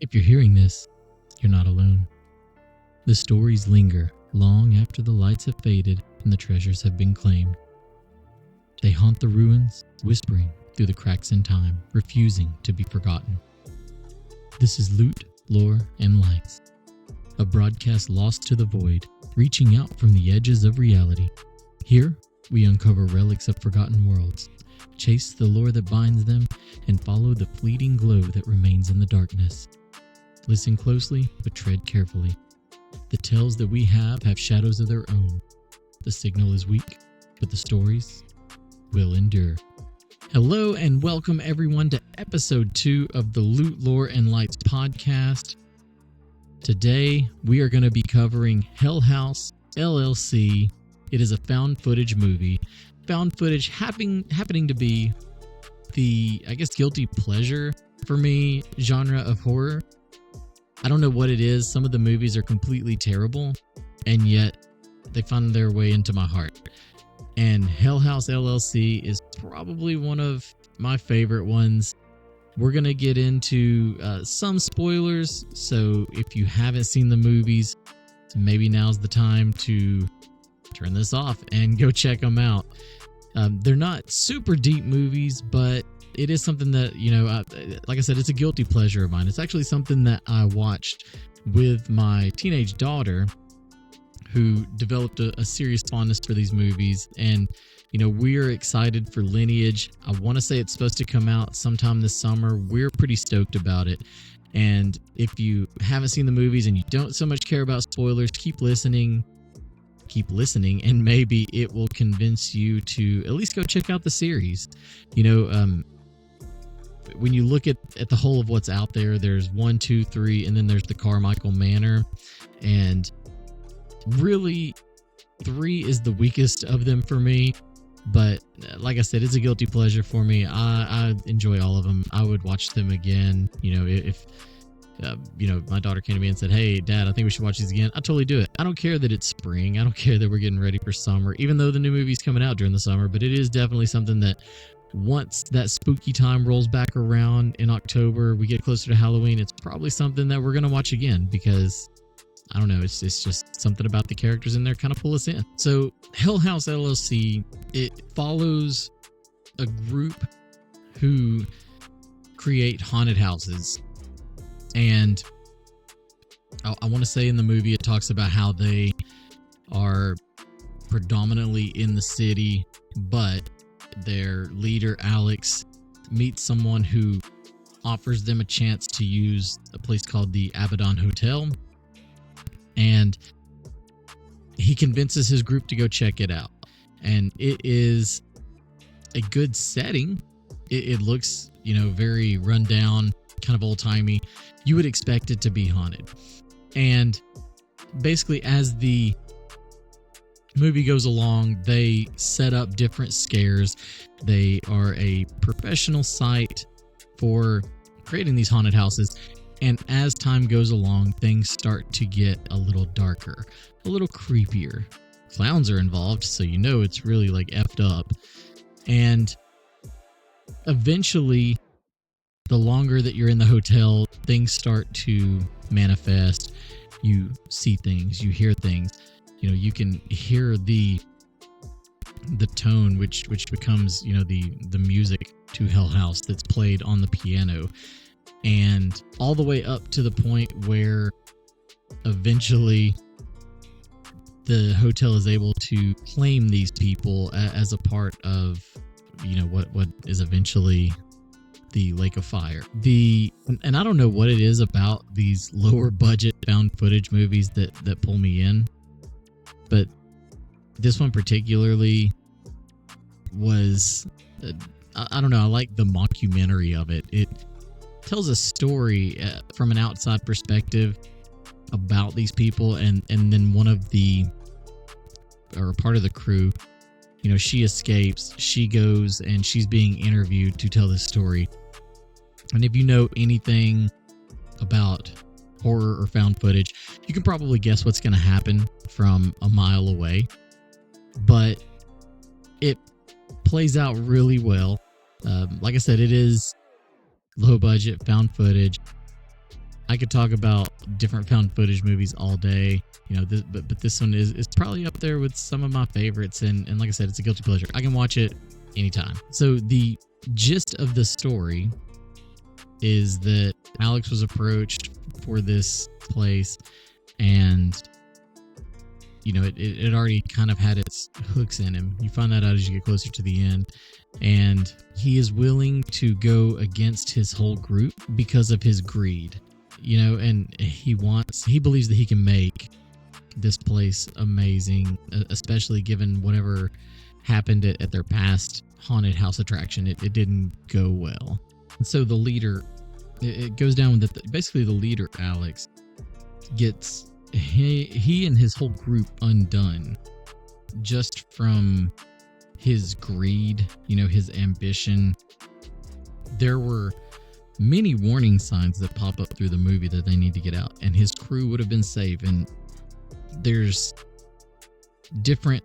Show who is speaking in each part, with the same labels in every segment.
Speaker 1: If you're hearing this, you're not alone. The stories linger long after the lights have faded and the treasures have been claimed. They haunt the ruins, whispering through the cracks in time, refusing to be forgotten. This is Loot, Lore, and Lights, a broadcast lost to the void, reaching out from the edges of reality. Here, we uncover relics of forgotten worlds, chase the lore that binds them, and follow the fleeting glow that remains in the darkness. Listen closely, but tread carefully. The tales that we have shadows of their own. The signal is weak, but the stories will endure. Hello and welcome everyone to episode 2 of the Loot, Lore, and Lights podcast. Today, we are going to be covering Hell House LLC. It is a found footage movie. Found footage happening to be the, guilty pleasure for me genre of horror. I don't know what it is. Some of the movies are completely terrible, and yet they find their way into my heart. And Hell House LLC is probably one of my favorite ones. We're going to get into some spoilers, so if you haven't seen the movies, maybe now's the time to turn this off and go check them out. They're not super deep movies, but it is something that, like I said, it's a guilty pleasure of mine. It's actually something that I watched with my teenage daughter, who developed a serious fondness for these movies. And, we're excited for Lineage. I want to say it's supposed to come out sometime this summer. We're pretty stoked about it. And if you haven't seen the movies and you don't so much care about spoilers, keep listening, and maybe it will convince you to at least go check out the series. When you look at the whole of what's out there, there's 1, 2, 3, and then there's the Carmichael Manor. And really, 3 is the weakest of them for me. But like I said, it's a guilty pleasure for me. I enjoy all of them. I would watch them again. If my daughter came to me and said, "Hey, Dad, I think we should watch these again," I'd totally do it. I don't care that it's spring. I don't care that we're getting ready for summer, even though the new movie's coming out during the summer. But it is definitely something that once that spooky time rolls back around in October, we get closer to Halloween, it's probably something that we're going to watch again because, I don't know, it's just something about the characters in there kind of pull us in. So Hell House LLC, it follows a group who create haunted houses. And I want to say in the movie, it talks about how they are predominantly in the city, but their leader, Alex, meets someone who offers them a chance to use a place called the Abaddon Hotel. And he convinces his group to go check it out. And it is a good setting. It looks, very rundown, kind of old-timey. You would expect it to be haunted. And basically, as the movie goes along, they set up different scares. They are a professional site for creating these haunted houses. And as time goes along, things start to get a little darker, a little creepier. Clowns are involved, so it's really like effed up. And eventually, the longer that you're in the hotel, things start to manifest. You see things, you hear things. You can hear the tone, which becomes, the music to Hell House that's played on the piano. And all the way up to the point where eventually the hotel is able to claim these people as a part of, what is eventually the Lake of Fire. And I don't know what it is about these lower budget found footage movies that pull me in, but this one particularly was, I don't know, I like the mockumentary of it. It tells a story from an outside perspective about these people, and then one of part of the crew, she escapes, she goes and she's being interviewed to tell this story. And if you know anything about horror or found footage, you can probably guess what's going to happen from a mile away. But it plays out really well. Like I said, it is low budget found footage. I could talk about different found footage movies all day, but this one is probably up there with some of my favorites. And like I said, it's a guilty pleasure. I can watch it anytime. So the gist of the story is that Alex was approached for this place, and it already kind of had its hooks in him. You find that out as you get closer to the end, and he is willing to go against his whole group because of his greed, and he believes that he can make this place amazing, especially given whatever happened at their past haunted house attraction. It didn't go well. And so the leader, it goes down with basically the leader, Alex, gets he and his whole group undone just from his greed, his ambition. There were many warning signs that pop up through the movie that they need to get out, and his crew would have been safe. And there's different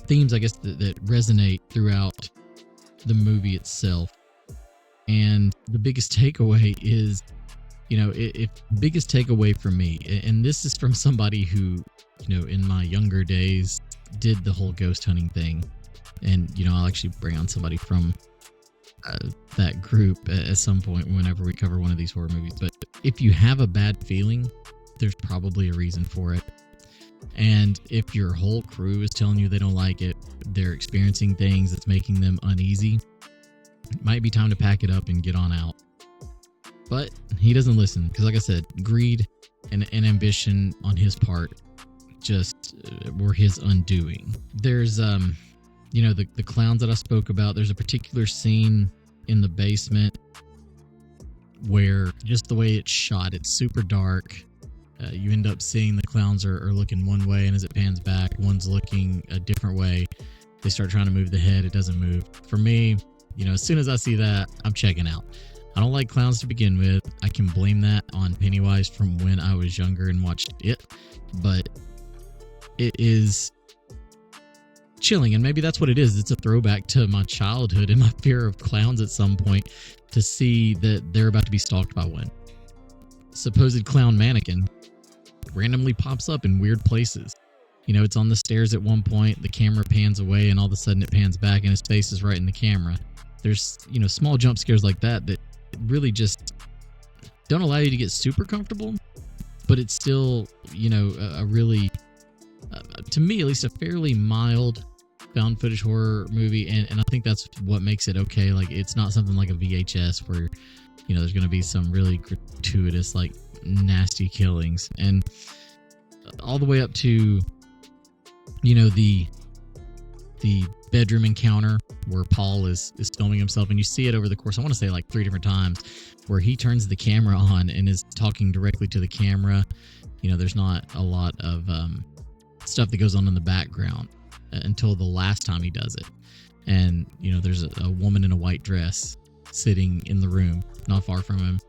Speaker 1: themes, I guess, that resonate throughout the movie itself. And the biggest takeaway is, biggest takeaway for me, and this is from somebody who, in my younger days did the whole ghost hunting thing. And, I'll actually bring on somebody from that group at some point whenever we cover one of these horror movies. But if you have a bad feeling, there's probably a reason for it. And if your whole crew is telling you they don't like it, they're experiencing things that's making them uneasy, it might be time to pack it up and get on out. But he doesn't listen because, like I said, greed and ambition on his part just were his undoing. There's, the clowns that I spoke about. There's a particular scene in the basement where just the way it's shot, it's super dark. You end up seeing the clowns are looking one way, and as it pans back, one's looking a different way. They start trying to move the head. It doesn't move. For me, as soon as I see that, I'm checking out. I don't like clowns to begin with. I can blame that on Pennywise from when I was younger and watched it, but it is chilling, and maybe that's what it is. It's a throwback to my childhood and my fear of clowns at some point, to see that they're about to be stalked by one. Supposed clown mannequin randomly pops up in weird places. It's on the stairs at one point, the camera pans away, and all of a sudden it pans back and his face is right in the camera. There's, small jump scares like that really just don't allow you to get super comfortable, but it's still, a really, to me at least, a fairly mild found footage horror movie, and I think that's what makes it okay. Like, it's not something like a VHS where, there's going to be some really gratuitous, like, nasty killings, and all the way up to, the bedroom encounter where Paul is filming himself, and you see it over the course, I want to say like 3 different times, where he turns the camera on and is talking directly to the camera. There's not a lot of stuff that goes on in the background until the last time he does it. And, there's a woman in a white dress sitting in the room not far from him.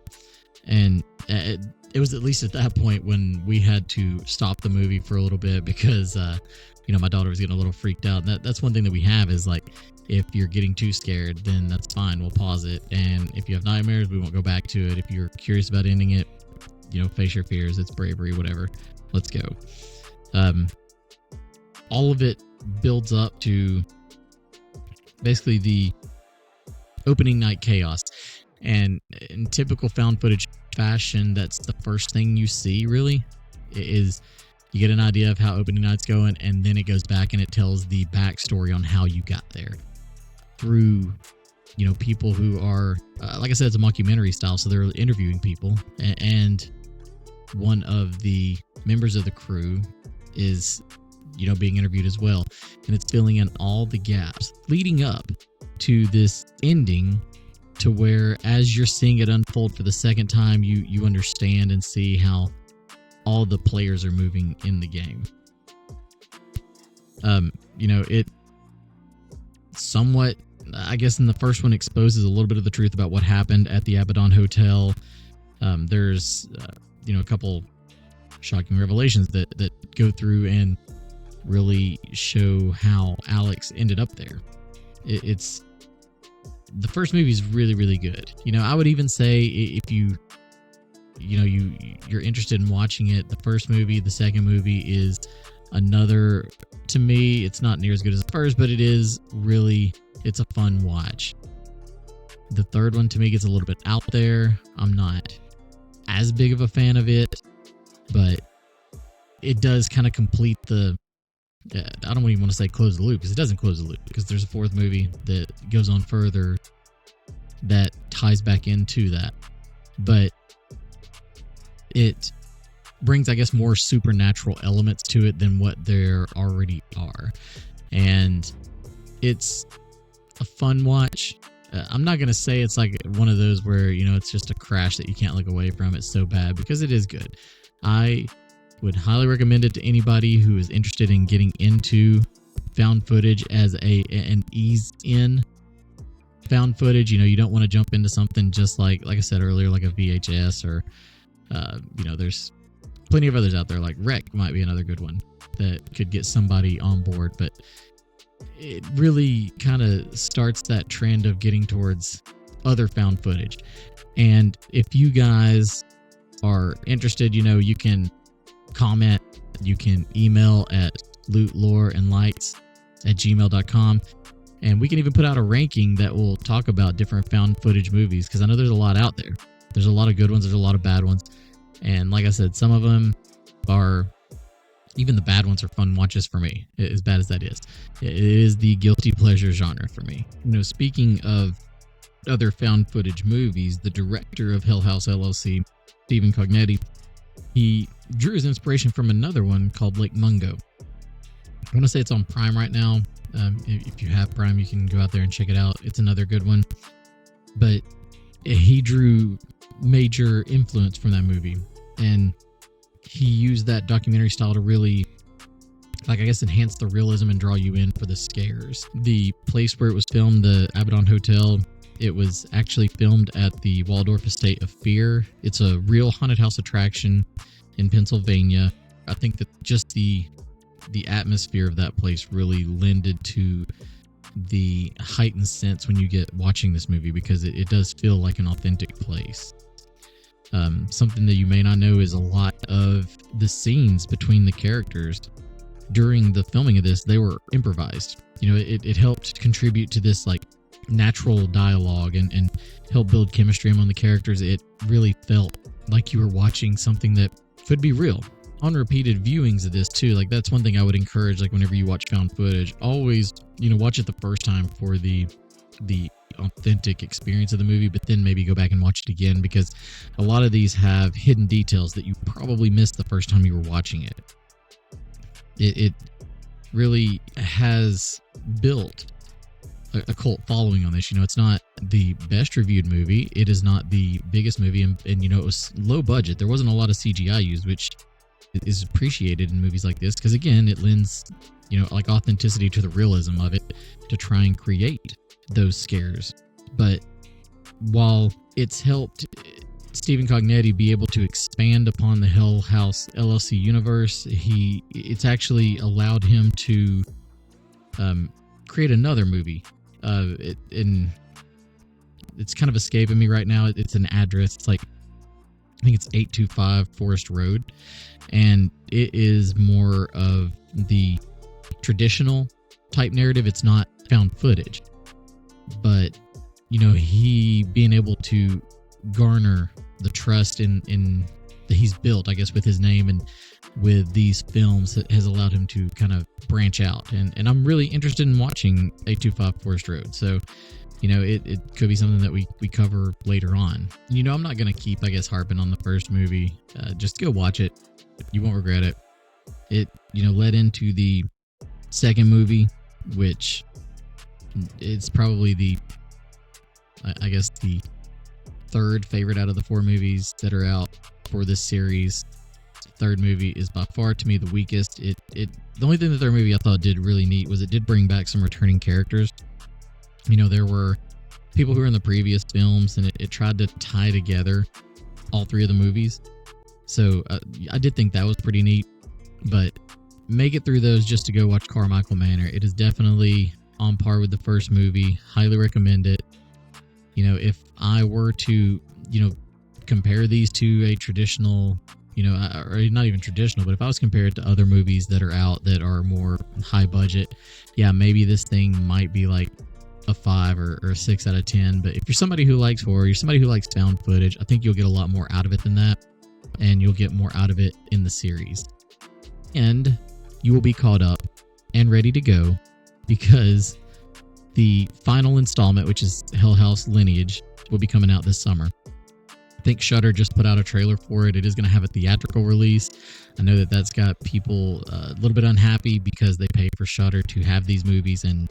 Speaker 1: And it was at least at that point when we had to stop the movie for a little bit because, my daughter was getting a little freaked out. And that's one thing that we have is, like, if you're getting too scared, then that's fine. We'll pause it. And if you have nightmares, we won't go back to it. If you're curious about ending it, face your fears. It's bravery, whatever. Let's go. All of it builds up to basically the opening night chaos. And in typical found footage fashion, that's the first thing you see, really, is you get an idea of how opening night's going, and then it goes back and it tells the backstory on how you got there through, people who are, like I said, it's a mockumentary style, so they're interviewing people, and one of the members of the crew is, being interviewed as well, and it's filling in all the gaps leading up to this ending, to where as you're seeing it unfold for the second time, you understand and see how all the players are moving in the game. It somewhat, I guess in the first one, exposes a little bit of the truth about what happened at the Abaddon Hotel. There's, a couple shocking revelations that go through and really show how Alex ended up there. It's the first movie is really, really good. I would even say if you you're interested in watching it. The first movie, the second movie is another, to me, it's not near as good as the first, but it's a fun watch. The third one to me gets a little bit out there. I'm not as big of a fan of it, but it does kind of complete I don't even want to say close the loop, because it doesn't close the loop, because there's a fourth movie that goes on further that ties back into that. But it brings, I guess, more supernatural elements to it than what there already are. And it's a fun watch. I'm not going to say it's like one of those where, it's just a crash that you can't look away from. It's so bad, because it is good. I would highly recommend it to anybody who is interested in getting into found footage as an ease in found footage. You don't want to jump into something just like I said earlier, like a VHS or, there's plenty of others out there. Like Rec might be another good one that could get somebody on board, but it really kind of starts that trend of getting towards other found footage. And if you guys are interested, you can comment, you can email at lootloreandlights@gmail.com, and we can even put out a ranking that will talk about different found footage movies, because I know there's a lot out there. There's a lot of good ones, there's a lot of bad ones, and like I said, some of them are, even the bad ones are fun watches for me, as bad as that is. It is the guilty pleasure genre for me. Speaking of other found footage movies, the director of Hell House LLC, Stephen Cognetti, he drew his inspiration from another one called Lake Mungo. I want to say it's on Prime right now. If you have Prime, you can go out there and check it out. It's another good one. But he drew major influence from that movie, and he used that documentary style to really, enhance the realism and draw you in for the scares. The place where it was filmed, the Abaddon Hotel, it was actually filmed at the Waldorf Estate of Fear. It's a real haunted house attraction in Pennsylvania. I think that just the atmosphere of that place really lended to the heightened sense when you get watching this movie, because it does feel like an authentic place. Something that you may not know is a lot of the scenes between the characters during the filming of this, they were improvised. It helped contribute to this natural dialogue and help build chemistry among the characters. It really felt like you were watching something that could be real. On repeated viewings of this too, that's one thing I would encourage, whenever you watch found footage, always, watch it the first time for the authentic experience of the movie, but then maybe go back and watch it again, because a lot of these have hidden details that you probably missed the first time you were watching it. It really has built a cult following on this. It's not the best reviewed movie. It is not the biggest movie, and it was low budget. There wasn't a lot of CGI used, which is appreciated in movies like this, because again, it lends authenticity to the realism of it, to try and create those scares. But while it's helped Stephen Cognetti be able to expand upon the Hell House LLC universe, it's actually allowed him to create another movie. It's kind of escaping me right now. It's an address. It's I think it's 825 Forest Road, and it is more of the traditional type narrative. It's not found footage, but he being able to garner the trust in that he's built, I guess, with his name and with these films, that has allowed him to kind of branch out. And I'm really interested in watching 825 Forest Road. So, it could be something that we cover later on. I'm not going to keep, harping on the first movie. Just go watch it. You won't regret it. It, led into the second movie, which is probably the third favorite out of the four movies that are out for this series. The third movie is by far, to me, the weakest. The only thing the third movie I thought did really neat was it did bring back some returning characters. There were people who were in the previous films, and it tried to tie together all three of the movies. So I did think that was pretty neat, but make it through those just to go watch Carmichael Manor. It is definitely on par with the first movie. Highly recommend it. If I were to, compare these to a traditional, or not even traditional, but if I was compared to other movies that are out that are more high budget, yeah, maybe this thing might be like a 5 or a 6 out of 10. But if you're somebody who likes horror, you're somebody who likes found footage, I think you'll get a lot more out of it than that, and you'll get more out of it in the series. And you will be caught up and ready to go because the final installment, which is Hell House Lineage, will be coming out this summer. I think Shudder just put out a trailer for it. It is going to have a theatrical release. I know that that's got people a little bit unhappy because they pay for Shudder to have these movies, and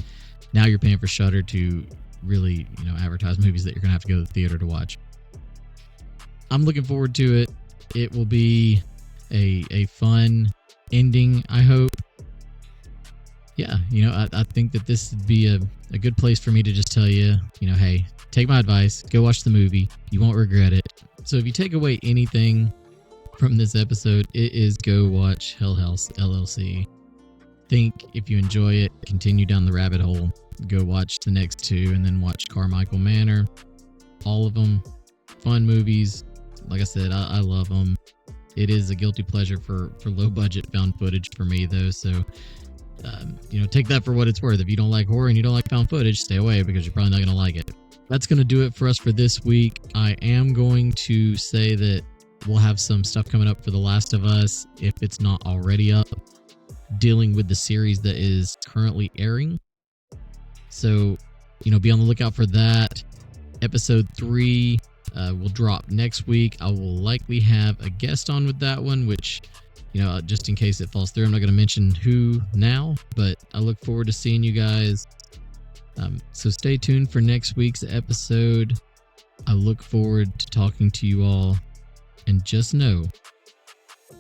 Speaker 1: now you're paying for Shudder to really, advertise movies that you're going to have to go to the theater to watch. I'm looking forward to it. It will be a fun ending, I hope. Yeah, I think that this would be a good place for me to just tell you, hey, take my advice, go watch the movie. You won't regret it. So if you take away anything from this episode, it is go watch Hell House LLC. Think if you enjoy it, continue down the rabbit hole. Go watch the next 2 and then watch Carmichael Manor. All of them fun movies. Like I said, I love them. It is a guilty pleasure for low budget found footage for me though. So, take that for what it's worth. If you don't like horror and you don't like found footage, stay away because you're probably not going to like it. That's going to do it for us for this week. I am going to say that we'll have some stuff coming up for The Last of Us, if it's not already up, dealing with the series that is currently airing. So, be on the lookout for that. Episode 3 will drop next week. I will likely have a guest on with that one, which, just in case it falls through, I'm not going to mention who now, but I look forward to seeing you guys. So stay tuned for next week's episode. I look forward to talking to you all, and just know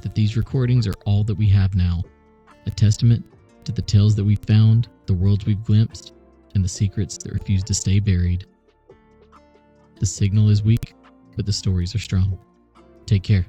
Speaker 1: that these recordings are all that we have now, a testament to the tales that we've found, the worlds we've glimpsed, and the secrets that refuse to stay buried. The signal is weak, but the stories are strong. Take care.